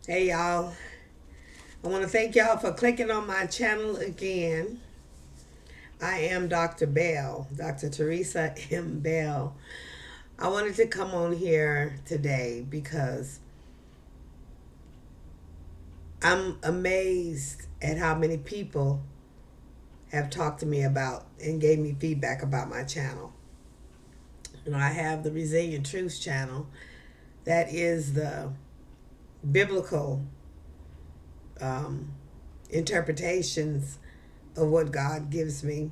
Hey y'all, I want to thank y'all for clicking on my channel again. I am Dr. Bell, Dr. Teresa M. Bell. I wanted to come on here today because I'm amazed at how many people have talked to me about and gave me feedback about my channel. I have the Resilient Truth channel. That is the biblical um, interpretations of what God gives me.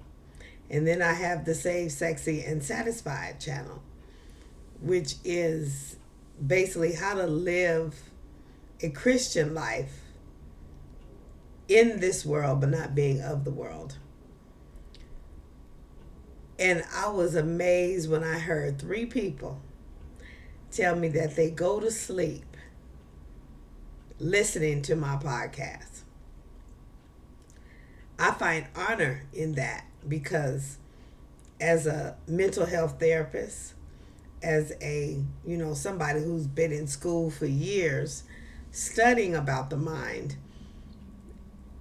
And then I have the Saved, Sexy, and Satisfied channel, which is basically how to live a Christian life in this world, but not being of the world. And I was amazed when I heard three people tell me that they go to sleep listening to my podcast. I find honor in that because as a mental health therapist, as a somebody who's been in school for years studying about the mind,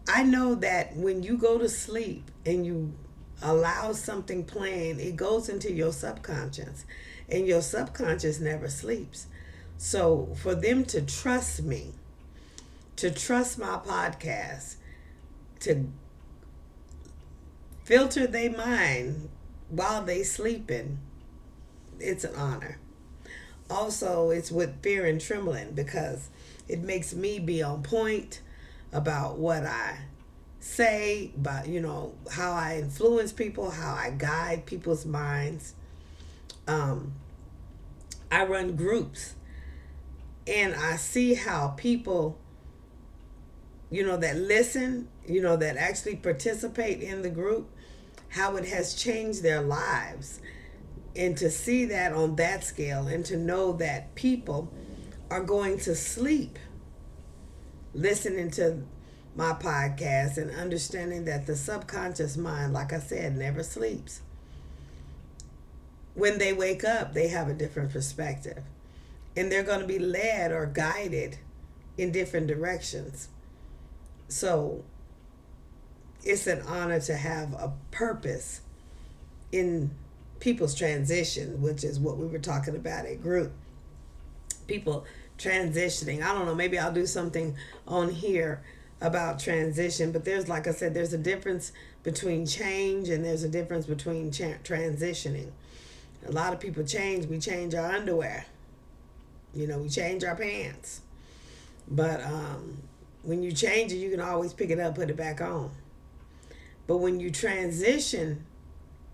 I know that when you go to sleep and you allow something playing, it goes into your subconscious, and your subconscious never sleeps. So for them to trust me, to trust my podcast, to filter their mind while they sleeping, it's an honor. Also, it's with fear and trembling because it makes me be on point about what I say, about how I influence people, how I guide people's minds. um, I run groups, and I see how people that listen, that actually participate in the group, how it has changed their lives. And to see that on that scale, and to know that people are going to sleep listening to my podcast, and understanding that the subconscious mind, like I said, never sleeps. When they wake up, they have a different perspective, and they're going to be led or guided in different directions. So it's an honor to have a purpose in people's transition, which is what we were talking about at group. People transitioning. I don't know, maybe I'll do something on here about transition, but there's, like I said, there's a difference between change and there's a difference between transitioning. A lot of people change. We change our underwear, we change our pants. But when you change it, you can always pick it up, put it back on. But when you transition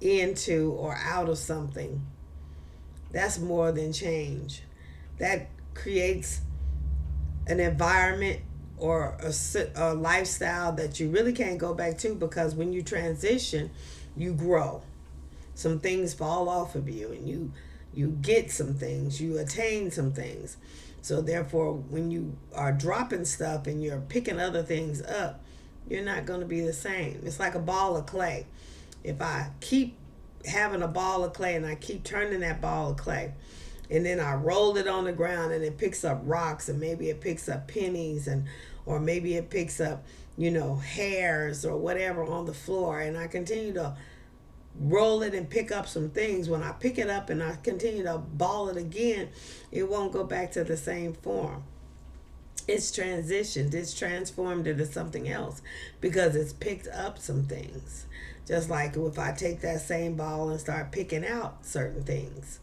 into or out of something, that's more than change. That creates an environment or a lifestyle that you really can't go back to, because when you transition, you grow. Some things fall off of you, and you get some things, you attain some things. So therefore, when you are dropping stuff and you're picking other things up, you're not going to be the same. It's like a ball of clay. If I keep having a ball of clay and I keep turning that ball of clay, and then I roll it on the ground and it picks up rocks, and maybe it picks up pennies, and or maybe it picks up hairs or whatever on the floor, and I continue to roll it and pick up some things. When I pick it up and I continue to ball it again, it won't go back to the same form. It's transitioned, it's transformed into something else because it's picked up some things. Just like if I take that same ball and start picking out certain things,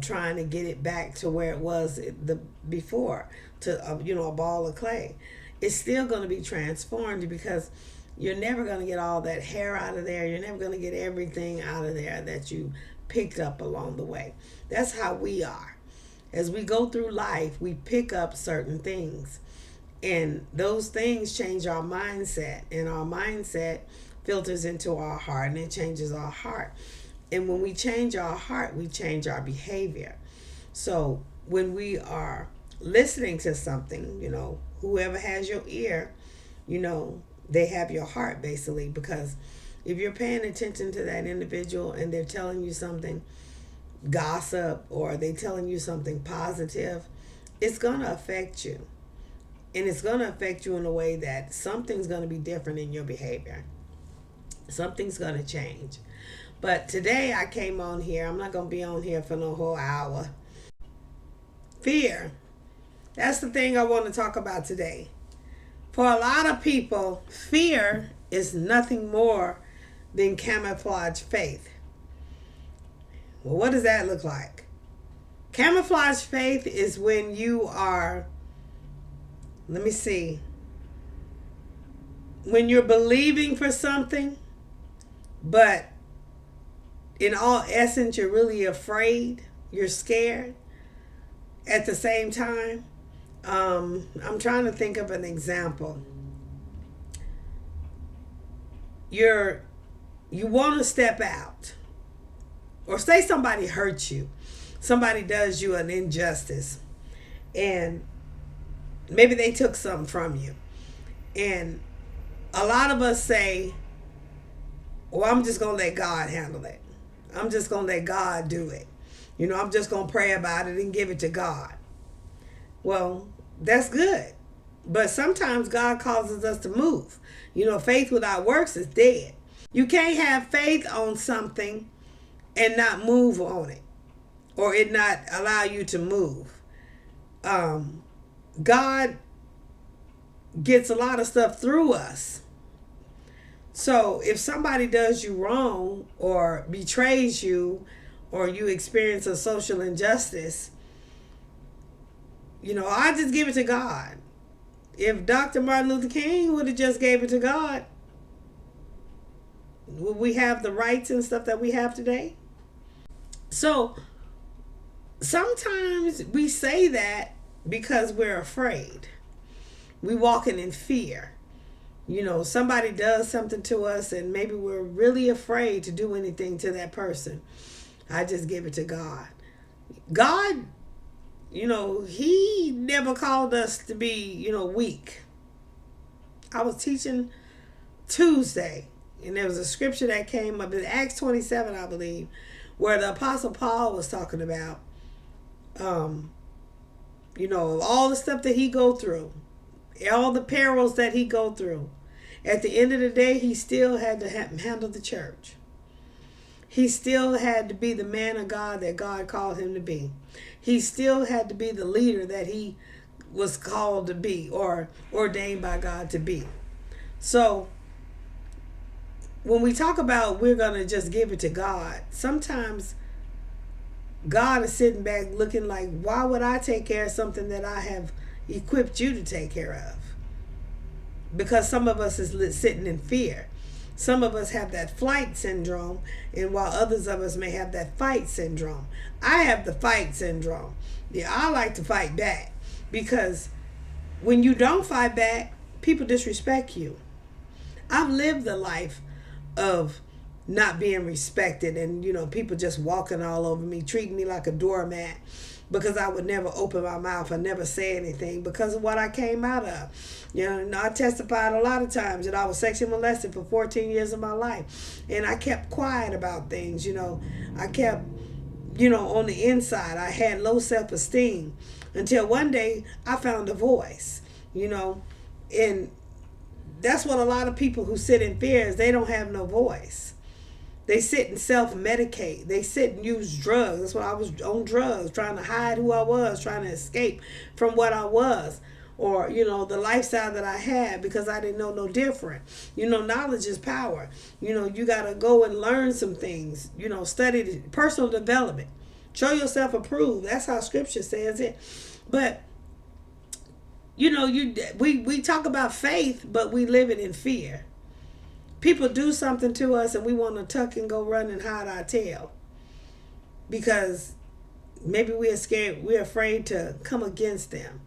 trying to get it back to where it was the before, to a ball of clay, it's still going to be transformed, because you're never going to get all that hair out of there. You're never going to get everything out of there that you picked up along the way. That's how we are. As we go through life, we pick up certain things, and those things change our mindset, and our mindset filters into our heart, and it changes our heart. And when we change our heart, we change our behavior. So when we are listening to something, whoever has your ear, they have your heart, basically, because if you're paying attention to that individual and they're telling you something, gossip, or they telling you something positive, it's going to affect you. And it's going to affect you in a way that something's going to be different in your behavior. Something's going to change. But today I came on here. I'm not going to be on here for no whole hour. Fear. That's the thing I want to talk about today. For a lot of people, fear is nothing more than camouflage faith. Well, what does that look like? Camouflage faith is when you are, let me see, when you're believing for something, but in all essence, you're really afraid, you're scared at the same time. I'm trying to think of an example. You want to step out, or say somebody hurts you, somebody does you an injustice, and maybe they took something from you, and a lot of us say, well, I'm just going to let God handle it. I'm just going to let God do it. I'm just going to pray about it and give it to God. Well, that's good. But sometimes God causes us to move. Faith without works is dead. You can't have faith on something and not move on it, or it not allow you to move. God gets a lot of stuff through us. So if somebody does you wrong or betrays you, or you experience a social injustice, I just give it to God. If Dr. Martin Luther King would have just gave it to God, would we have the rights and stuff that we have today? So sometimes we say that because we're afraid. We walking in fear. Somebody does something to us and maybe we're really afraid to do anything to that person. I just give it to God. God, he never called us to be, weak. I was teaching Tuesday, and there was a scripture that came up in Acts 27, I believe, where the Apostle Paul was talking about, all the stuff that he go through, all the perils that he go through. At the end of the day, he still had to handle the church. He still had to be the man of God that God called him to be. He still had to be the leader that he was called to be, or ordained by God to be. So when we talk about we're going to just give it to God, sometimes God is sitting back looking like, why would I take care of something that I have equipped you to take care of? Because some of us is sitting in fear. Some of us have that flight syndrome, and while others of us may have that fight syndrome. I have the fight syndrome. Yeah, I like to fight back, because when you don't fight back, people disrespect you. I've lived the life of not being respected, and people just walking all over me, treating me like a doormat, because I would never open my mouth and never say anything because of what I came out of. I testified a lot of times that I was sexually molested for 14 years of my life, and I kept quiet about things. I kept, on the inside, I had low self-esteem until one day I found a voice, and that's what a lot of people who sit in fear is, they don't have no voice. They sit and self-medicate. They sit and use drugs. That's why I was on drugs, trying to hide who I was, trying to escape from what I was, or, the lifestyle that I had, because I didn't know no different. Knowledge is power. You got to go and learn some things, study personal development. Show yourself approved. That's how scripture says it. But, we talk about faith, but we live it in fear. People do something to us and we want to tuck and go run and hide our tail, because maybe we're scared, we're afraid to come against them.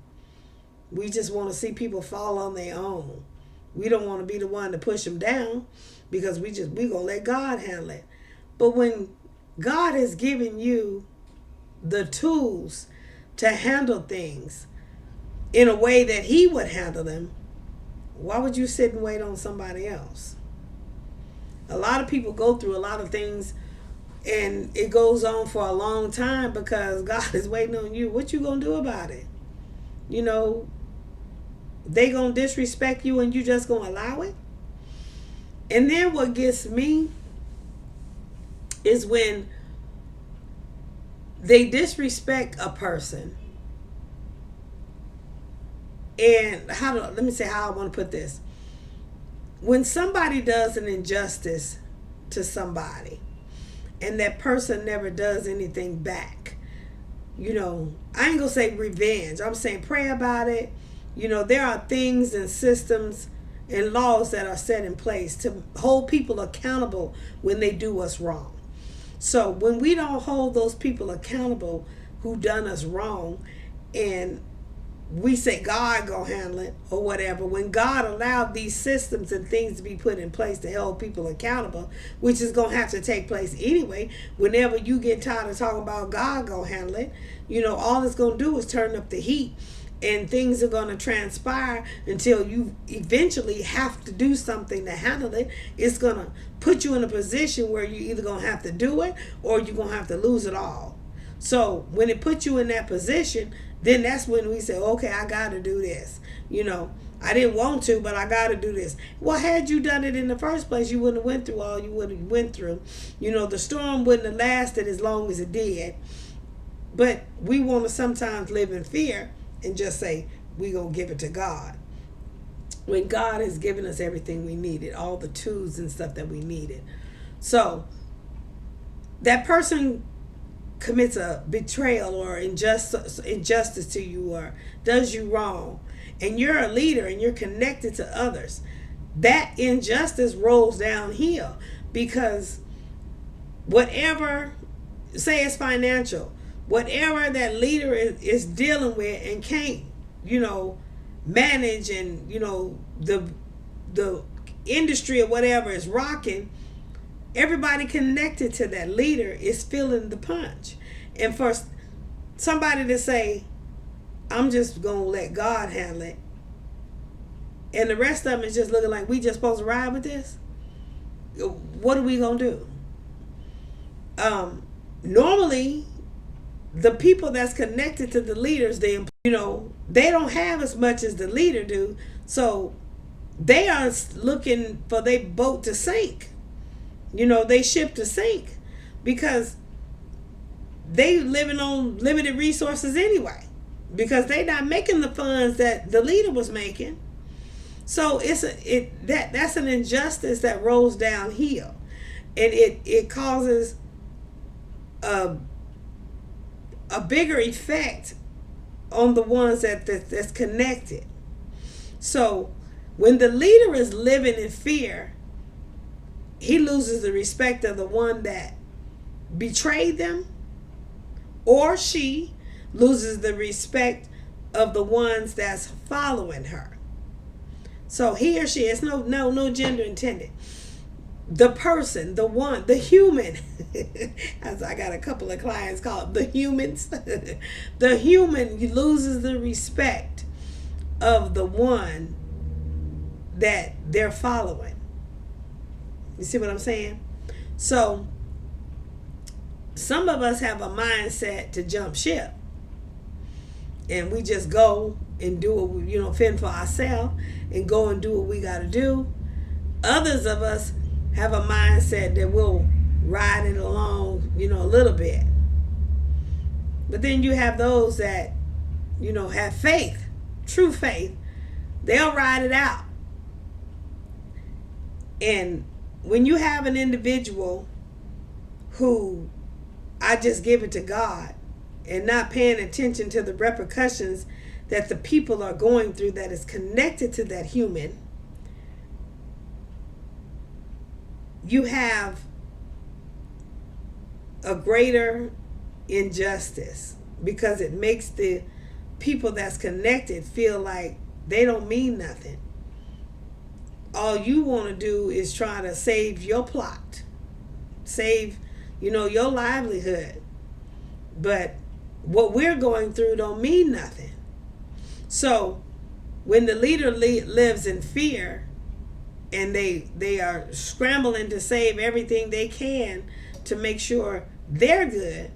We just want to see people fall on their own. We don't want to be the one to push them down, because we going to let God handle it. But when God has given you the tools to handle things in a way that he would handle them, why would you sit and wait on somebody else? A lot of people go through a lot of things and it goes on for a long time because God is waiting on you. What you gonna do about it? they gonna disrespect you and you just gonna allow it? And then what gets me is when they disrespect a person. And let me say how I want to put this. When somebody does an injustice to somebody and that person never does anything back, I ain't gonna say revenge. I'm saying pray about it. There are things and systems and laws that are set in place to hold people accountable when they do us wrong. So when we don't hold those people accountable who done us wrong, and we say God gonna handle it or whatever, when God allowed these systems and things to be put in place to hold people accountable, which is gonna have to take place anyway, whenever you get tired of talking about God gonna handle it, all it's gonna do is turn up the heat, and things are gonna transpire until you eventually have to do something to handle it. It's gonna put you in a position where you're either gonna have to do it or you're gonna have to lose it all. So when it puts you in that position, then that's when we say, okay, I got to do this. I didn't want to, but I got to do this. Well, had you done it in the first place, you wouldn't have went through all you would have went through. The storm wouldn't have lasted as long as it did. But we want to sometimes live in fear and just say, we're going to give it to God. When God has given us everything we needed, all the tools and stuff that we needed. So that person commits a betrayal or injustice to you or does you wrong, and you're a leader and you're connected to others, that injustice rolls downhill, because whatever, say it's financial, whatever that leader is dealing with and can't manage, and the industry or whatever is rocking, everybody connected to that leader is feeling the punch. And for somebody to say, I'm just going to let God handle it, and the rest of them is just looking like we just supposed to ride with this, what are we going to do? Normally, the people that's connected to the leaders, they don't have as much as the leader do. So they are looking for their boat to sink. They ship to sink, because they living on limited resources anyway, because they not making the funds that the leader was making. So that's an injustice that rolls downhill, and it causes a bigger effect on the ones that's connected. So when the leader is living in fear, he loses the respect of the one that betrayed them, or she loses the respect of the ones that's following her. So he or she, it's no gender intended. The person, the one, the human, as I got a couple of clients called the humans, the human loses the respect of the one that they're following. You see what I'm saying? So some of us have a mindset to jump ship, and we just go and do what fend for ourselves and go and do what we got to do. Others of us have a mindset that we'll ride it along, a little bit. But then you have those that, have faith, true faith. They'll ride it out. And when you have an individual who, I just give it to God, and not paying attention to the repercussions that the people are going through that is connected to that human, you have a greater injustice, because it makes the people that's connected feel like they don't mean nothing. All you want to do is try to save your plot, save, your livelihood. But what we're going through don't mean nothing. So when the leader lives in fear, and they are scrambling to save everything they can to make sure they're good,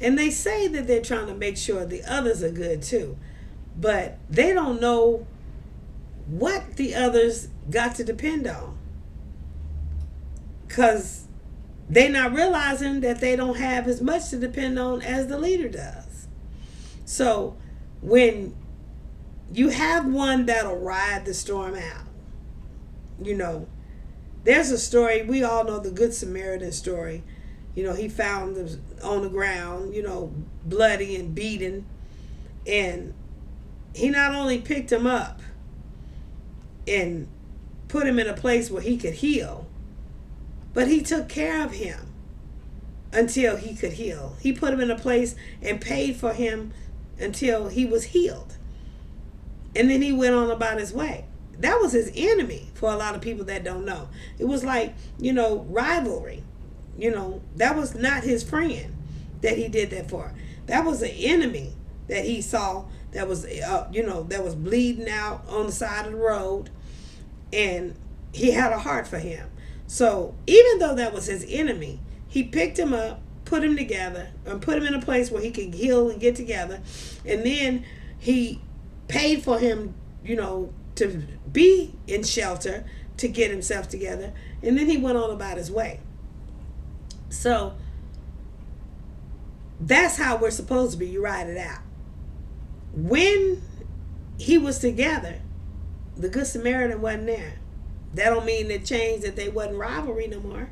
and they say that they're trying to make sure the others are good too, but they don't know what the others got to depend on. Because they're not realizing that they don't have as much to depend on as the leader does. So when you have one that'll ride the storm out, there's a story, we all know the Good Samaritan story. He found them on the ground, bloody and beaten. And he not only picked him up and put him in a place where he could heal, but he took care of him until he could heal. He put him in a place and paid for him until he was healed. And then he went on about his way. That was his enemy for a lot of people that don't know. It was like, rivalry. That was not his friend that he did that for. That was an enemy that he saw that was, that was bleeding out on the side of the road. And he had a heart for him. So even though that was his enemy, he picked him up, put him together, and put him in a place where he could heal and get together. And then he paid for him, to be in shelter to get himself together. And then he went on about his way. So that's how we're supposed to be. You ride it out. When he was together, the Good Samaritan wasn't there. That don't mean it changed that they wasn't rivalry no more.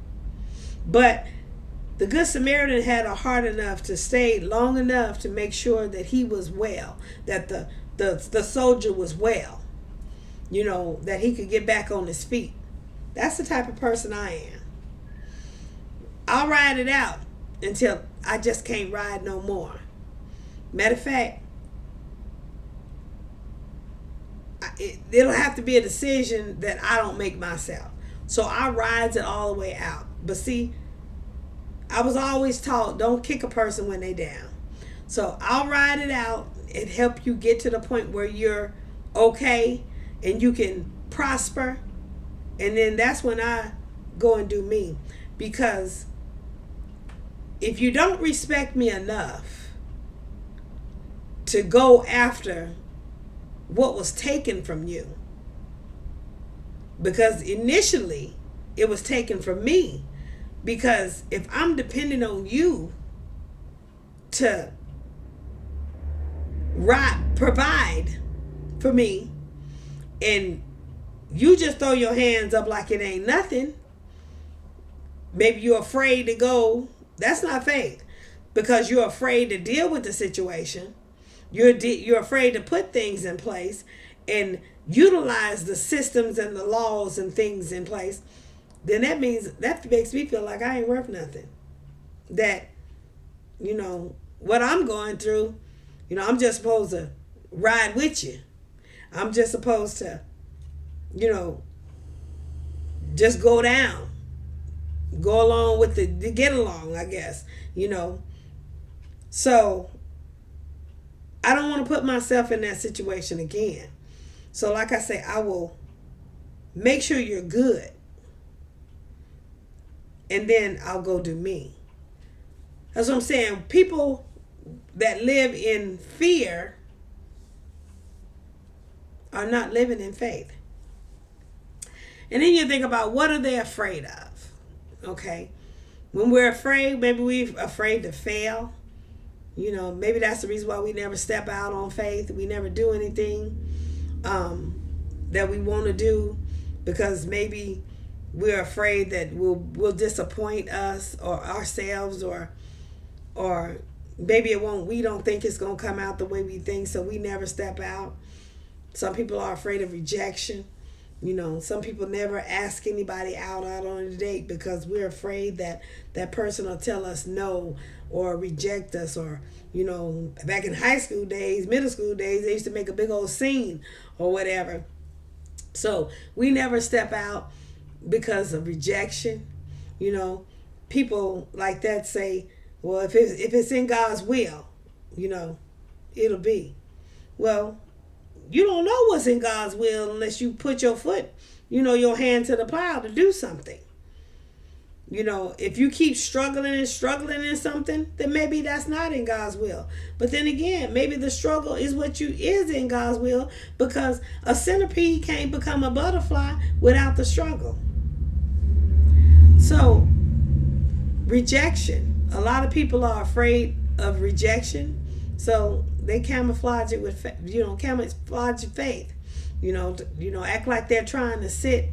But the Good Samaritan had a heart enough to stay long enough to make sure that he was well, that the soldier was well, that he could get back on his feet. That's the type of person I am. I'll ride it out until I just can't ride no more. Matter of fact, it'll have to be a decision that I don't make myself. So I rides it all the way out. But see, I was always taught, don't kick a person when they down. So I'll ride it out and help you get to the point where you're okay and you can prosper. And then that's when I go and do me. Because if you don't respect me enough to go after what was taken from you, because initially it was taken from me, because if I'm depending on you to provide for me and you just throw your hands up like it ain't nothing, maybe you're afraid to go. That's not faith, because you're afraid to deal with the situation. You're afraid to put things in place and utilize the systems and the laws and things in place. Then that makes me feel like I ain't worth nothing. That, what I'm going through, I'm just supposed to ride with you. I'm just supposed to, just go down. Go along with the get along, I guess, So I don't want to put myself in that situation again. So like I say, I will make sure you're good. And then I'll go do me. That's what I'm saying. People that live in fear are not living in faith. And then you think about, what are they afraid of? Okay. When we're afraid, maybe we're afraid to fail. Maybe that's the reason why we never step out on faith. We never do anything that we want to do, because maybe we're afraid that we'll disappoint us or ourselves, or maybe it won't. We don't think it's gonna come out the way we think, so we never step out. Some people are afraid of rejection. Some people never ask anybody out on a date because we're afraid that that person will tell us no or reject us. Or, back in high school days, middle school days, they used to make a big old scene or whatever. So we never step out because of rejection. People like that say, well, if it's in God's will, it'll be. Well, you don't know what's in God's will unless you put your foot, your hand to the plow to do something. If you keep struggling and struggling in something, then maybe that's not in God's will. But then again, maybe the struggle is what you is in God's will, because a centipede can't become a butterfly without the struggle. So, rejection. A lot of people are afraid of rejection, so they camouflage it with camouflage faith. Act like they're trying to sit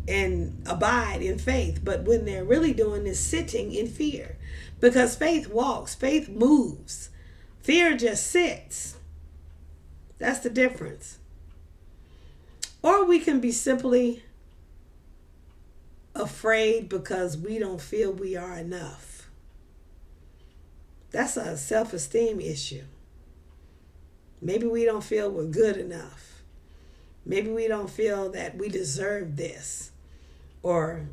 and abide in faith, but when they're really doing is sitting in fear, because faith walks, faith moves, fear just sits. That's the difference. Or we can be simply afraid because we don't feel we are enough. That's a self-esteem issue. Maybe we don't feel we're good enough. Maybe we don't feel that we deserve this, or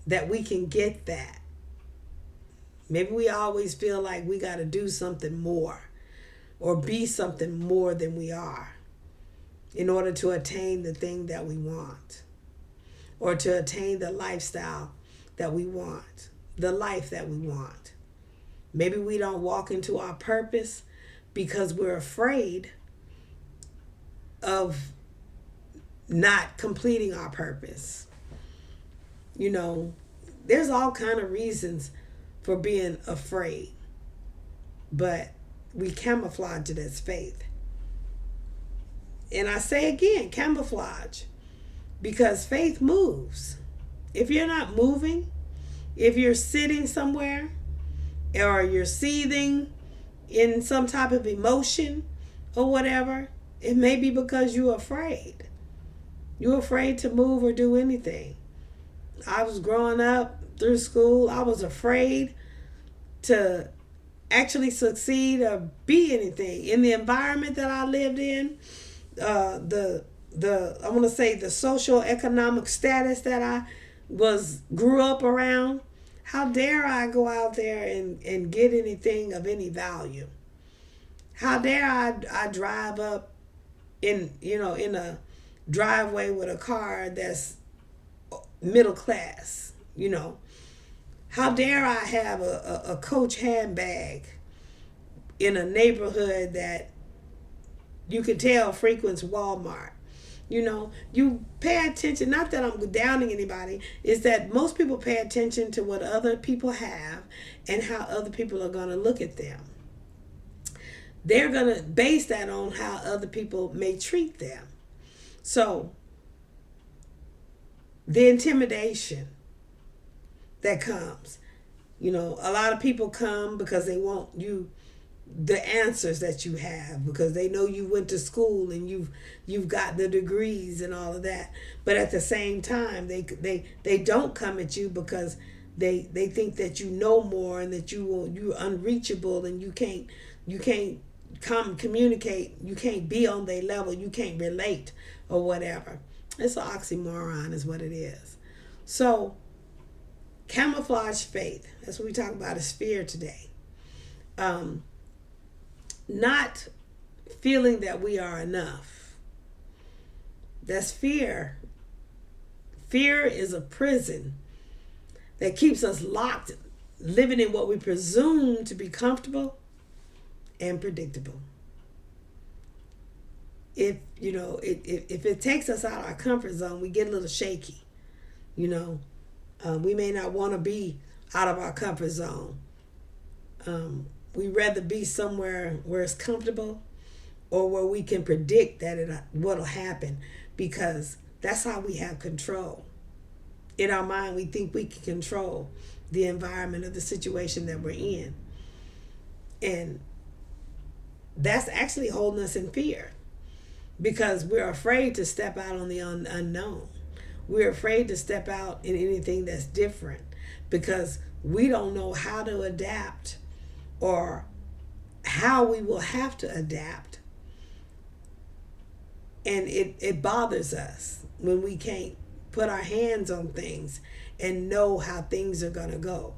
that we can get that. Maybe we always feel like we got to do something more or be something more than we are in order to attain the thing that we want, or to attain the lifestyle that we want, the life that we want. Maybe we don't walk into our purpose because we're afraid of not completing our purpose. There's all kind of reasons for being afraid, but we camouflage it as faith. And I say again, camouflage, because faith moves. If you're not moving, if you're sitting somewhere, or you're seething in some type of emotion or whatever, it may be because you're afraid. You're afraid to move or do anything. I was growing up through school, I was afraid to actually succeed or be anything. In the environment that I lived in, the I want to say the social economic status that I grew up around, how dare I go out there and get anything of any value? How dare I drive up in a driveway with a car that's middle class? How dare I have a Coach handbag in a neighborhood that you can tell frequents Walmart? You pay attention, not that I'm downing anybody, is that most people pay attention to what other people have and how other people are going to look at them. They're going to base that on how other people may treat them. So, the intimidation that comes, a lot of people come because they want the answers that you have, because they know you went to school and you've got the degrees and all of that. But at the same time, they don't come at you because they think that you know more and that you're unreachable and you can't communicate, you can't be on their level, you can't relate or whatever. It's an oxymoron is what it is. So camouflage faith, that's what we talk about, is fear today. Not feeling that we are enough. That's fear. Fear is a prison that keeps us locked, living in what we presume to be comfortable and predictable. If it takes us out of our comfort zone, we get a little shaky. We may not want to be out of our comfort zone. We'd rather be somewhere where it's comfortable, or where we can predict that what'll happen, because that's how we have control. In our mind, we think we can control the environment of the situation that we're in. And that's actually holding us in fear, because we're afraid to step out on the unknown. We're afraid to step out in anything that's different, because we don't know how to adapt, or how we will have to adapt. And it bothers us when we can't put our hands on things and know how things are going to go.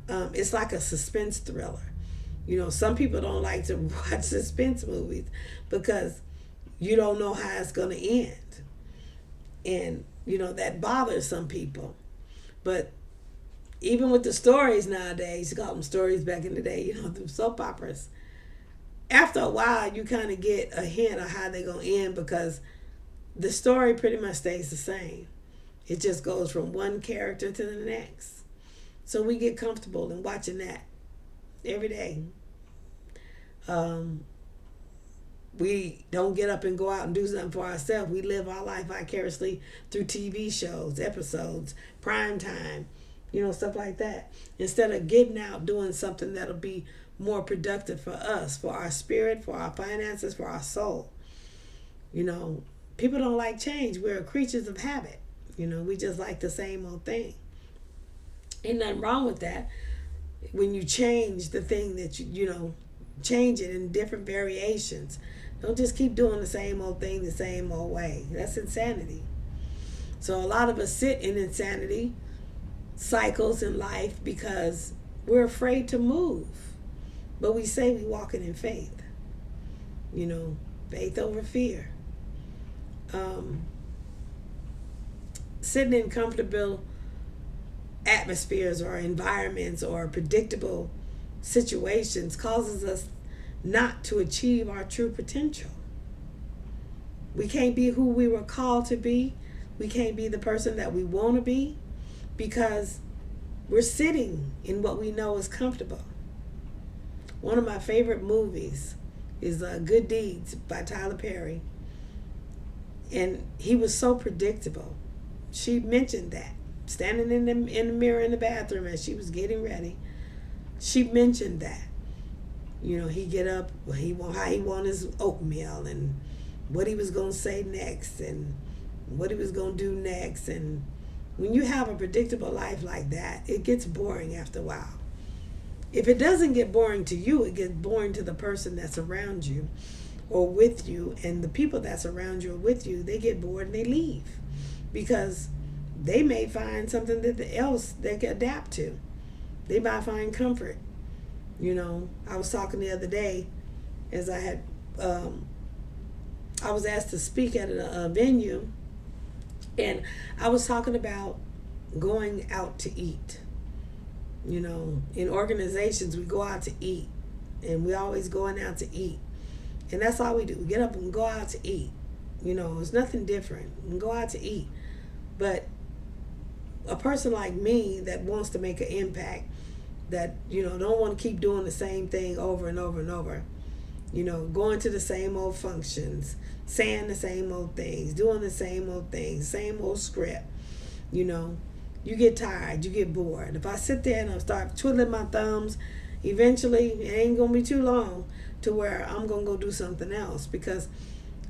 It's like a suspense thriller. Some people don't like to watch suspense movies because you don't know how it's going to end. And, that bothers some people. But Even with the stories nowadays, you call them stories back in the day, the soap operas. After a while, you kind of get a hint of how they're going to end because the story pretty much stays the same. It just goes from one character to the next. So we get comfortable in watching that every day. We don't get up and go out and do something for ourselves. We live our life vicariously through TV shows, episodes, prime time, stuff like that. Instead of getting out doing something that'll be more productive for us, for our spirit, for our finances, for our soul. People don't like change. We're creatures of habit. We just like the same old thing. Ain't nothing wrong with that. When you change the thing that change it in different variations. Don't just keep doing the same old thing the same old way. That's insanity. So a lot of us sit in insanity cycles in life because we're afraid to move. But we say we walking in faith. Faith over fear. Sitting in comfortable atmospheres or environments or predictable situations causes us not to achieve our true potential. We can't be who we were called to be. We can't be the person that we want to be because we're sitting in what we know is comfortable. One of my favorite movies is Good Deeds by Tyler Perry. And he was so predictable. She mentioned that. Standing in the mirror in the bathroom as she was getting ready. She mentioned that. He get up, how he want his oatmeal and what he was going to say next and what he was going to do next. And when you have a predictable life like that, it gets boring after a while. If it doesn't get boring to you, it gets boring to the person that's around you or with you. And the people that's around you or with you, they get bored and they leave because they may find something else they can adapt to. They might find comfort. I was talking the other day as I had, I was asked to speak at a venue, and I was talking about going out to eat. In organizations, we go out to eat, and we always going out to eat. And that's all we do. We get up and go out to eat. It's nothing different. We can go out to eat. But a person like me that wants to make an impact, that don't want to keep doing the same thing over and over and over, going to the same old functions, saying the same old things, doing the same old things, same old script. You get tired, you get bored. If I sit there and I start twiddling my thumbs, eventually it ain't gonna be too long to where I'm gonna go do something else because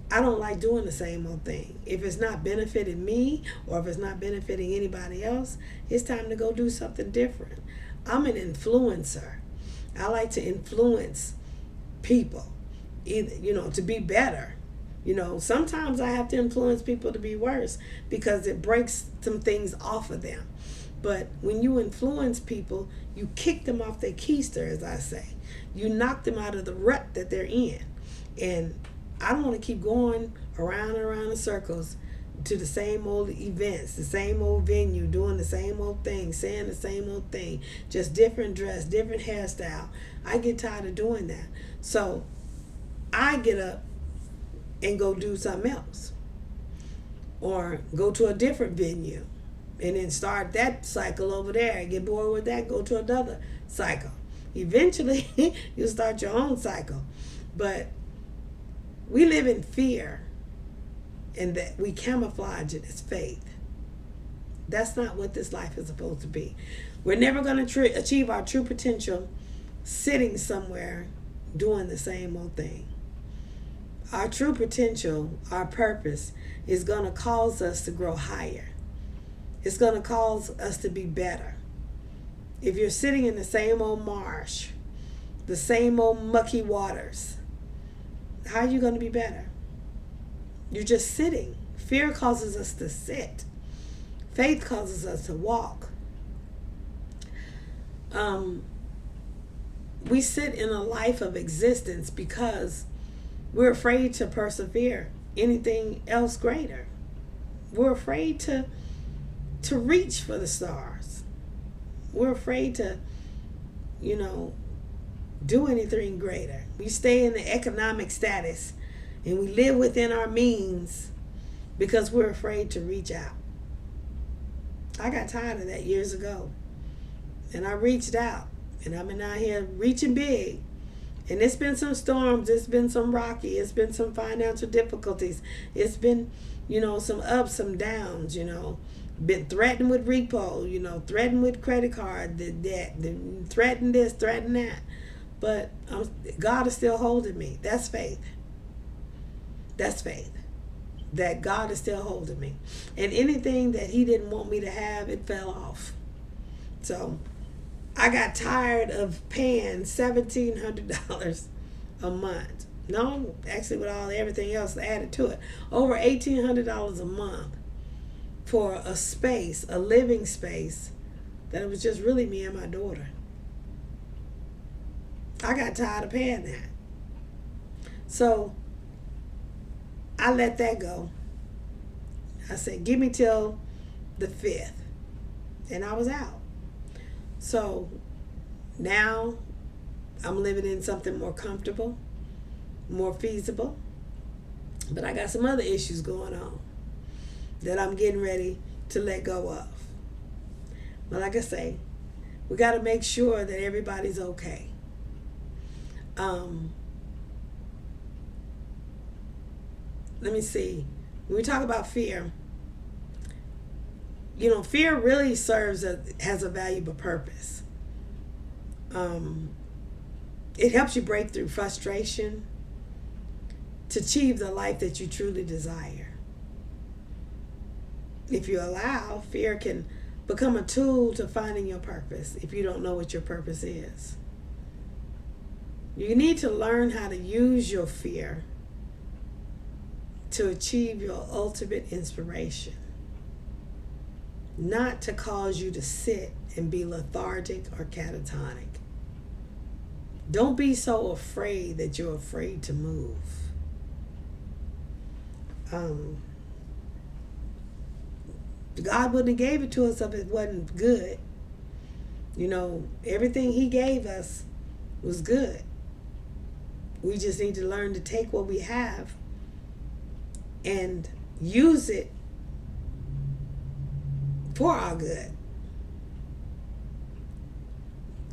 I don't like doing the same old thing. If it's not benefiting me or if it's not benefiting anybody else, it's time to go do something different. I'm an influencer. I like to influence people, either, to be better. Sometimes I have to influence people to be worse because it breaks some things off of them. But when you influence people, you kick them off their keister, as I say. You knock them out of the rut that they're in. And I don't want to keep going around and around in circles to the same old events, the same old venue, doing the same old thing, saying the same old thing, just different dress, different hairstyle. I get tired of doing that. So I get up and go do something else or go to a different venue and then start that cycle over there. Get bored with that, go to another cycle. Eventually, you'll start your own cycle. But we live in fear and that we camouflage it as faith. That's not what this life is supposed to be. We're never going to achieve our true potential sitting somewhere doing the same old thing. Our true potential, our purpose, is going to cause us to grow higher. It's going to cause us to be better. If you're sitting in the same old marsh, the same old mucky waters, how are you going to be better? You're just sitting. Fear causes us to sit. Faith causes us to walk. We sit in a life of existence because we're afraid to persevere anything else greater. We're afraid to reach for the stars. We're afraid to, do anything greater. We stay in the economic status and we live within our means because we're afraid to reach out. I got tired of that years ago. And I reached out. And I've been out here reaching big. And it's been some storms. It's been some rocky. It's been some financial difficulties. It's been, some ups, some downs, Been threatened with repo, threatened with credit card, the debt, threatened this, threatened that. But God is still holding me. That's faith. That's faith. That God is still holding me. And anything that he didn't want me to have, it fell off. So I got tired of paying $1,700 a month. No, actually with everything else added to it. Over $1,800 a month for a space, a living space, that it was just really me and my daughter. I got tired of paying that. So I let that go. I said, give me till the 5th. And I was out. So now I'm living in something more comfortable, more feasible. But I got some other issues going on that I'm getting ready to let go of. But like I say, we got to make sure that everybody's okay. Let me see. When we talk about fear, fear really has a valuable purpose. It helps you break through frustration to achieve the life that you truly desire. If you allow, fear can become a tool to finding your purpose if you don't know what your purpose is. You need to learn how to use your fear to achieve your ultimate inspiration, not to cause you to sit and be lethargic or catatonic. Don't be so afraid that you're afraid to move. God wouldn't have gave it to us if it wasn't good. Everything he gave us was good. We just need to learn to take what we have and use it for our good.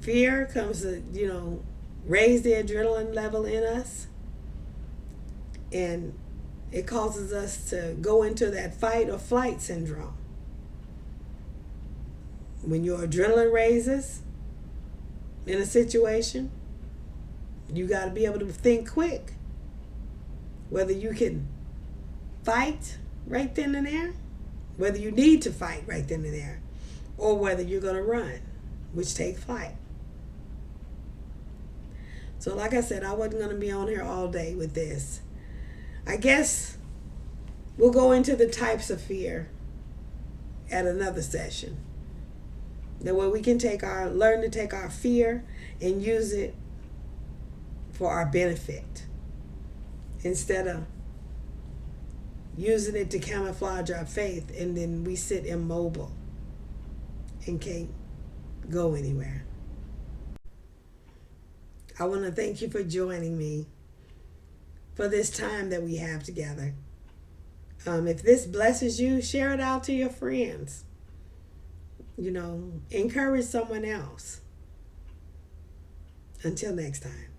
Fear comes to, raise the adrenaline level in us, and it causes us to go into that fight or flight syndrome. When your adrenaline raises in a situation, you got to be able to think quick. Whether you can fight right then and there, whether you need to fight right then and there, or whether you're going to run, which takes flight. So like I said, I wasn't going to be on here all day with this. I guess we'll go into the types of fear at another session. That way we can learn to take our fear and use it for our benefit, instead of using it to camouflage our faith, and then we sit immobile and can't go anywhere. I want to thank you for joining me for this time that we have together. If this blesses you, share it out to your friends. Encourage someone else. Until next time.